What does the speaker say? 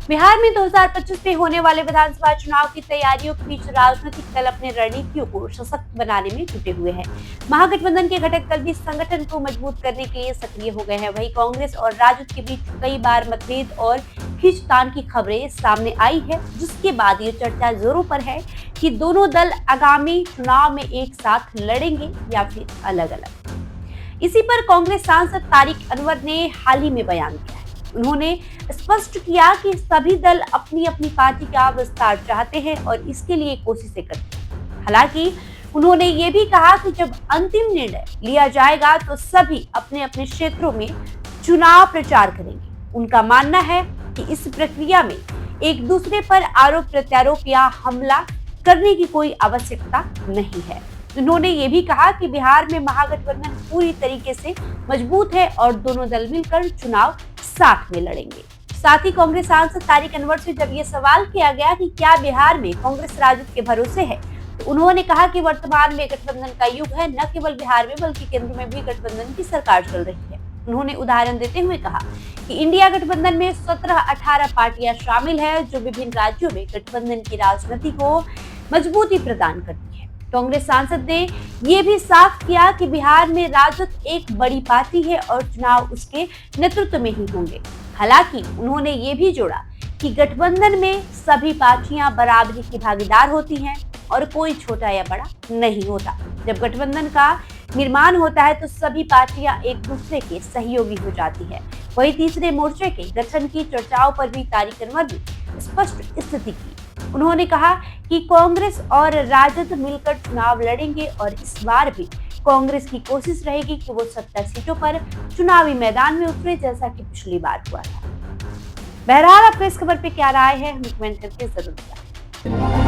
बिहार में 2025 में होने वाले विधानसभा चुनाव की तैयारियों के बीच राजनीतिक दल अपने रणनीतियों को सशक्त बनाने में जुटे हुए हैं। महागठबंधन के घटक दल भी संगठन को मजबूत करने के लिए सक्रिय हो गए हैं। वहीं कांग्रेस और राजद के बीच कई बार मतभेद और खींचतान की खबरें सामने आई है, जिसके बाद ये चर्चा जोरों पर है कि दोनों दल आगामी चुनाव में एक साथ लड़ेंगे या फिर अलग अलग। इसी पर कांग्रेस सांसद तारिक अनवर ने हाल ही में बयान दिया है। उन्होंने स्पष्ट किया कि सभी दल अपनी अपनी पार्टी का विस्तार चाहते हैं और इसके लिए कोशिशें करते हैं। हालांकि उन्होंने ये भी कहा कि जब अंतिम निर्णय लिया जाएगा तो सभी अपने अपने क्षेत्रों में चुनाव प्रचार करेंगे। उनका मानना है कि इस प्रक्रिया में एक दूसरे पर आरोप प्रत्यारोप या हमला करने की कोई आवश्यकता नहीं है। उन्होंने ये भी कहा कि बिहार में महागठबंधन पूरी तरीके से मजबूत है और दोनों दल मिलकर चुनाव साथ में लड़ेंगे। साथ ही कांग्रेस सांसद तारिक अनवर से जब ये सवाल किया गया कि क्या बिहार में कांग्रेस राजद के भरोसे है, तो उन्होंने कहा कि वर्तमान में गठबंधन का युग है। न केवल बिहार में बल्कि केंद्र में भी गठबंधन की सरकार चल रही है। उन्होंने उदाहरण देते हुए कहा कि इंडिया गठबंधन में 17-18 पार्टियां शामिल है, जो विभिन्न राज्यों में गठबंधन की राजनीति को मजबूती प्रदान करती है। कांग्रेस सांसद ने ये भी साफ किया कि बिहार में राजद एक बड़ी पार्टी है और चुनाव उसके नेतृत्व में ही होंगे। हालांकि उन्होंने ये भी जोड़ा कि गठबंधन में सभी पार्टियां बराबरी की भागीदार होती हैं और कोई छोटा या बड़ा नहीं होता। जब गठबंधन का निर्माण होता है तो सभी पार्टियां एक दूसरे के सहयोगी हो जाती है। वहीं तीसरे मोर्चे के गठन की चर्चाओं पर भी तारिक अनवर ने स्पष्ट स्थिति की। उन्होंने कहा कि कांग्रेस और राजद मिलकर चुनाव लड़ेंगे और इस बार भी कांग्रेस की कोशिश रहेगी कि वो 70 सीटों पर चुनावी मैदान में उतरे, जैसा कि पिछली बार हुआ था। बहरहाल आपको इस खबर पे क्या राय है, हमें कमेंट करके जरूर बताएं।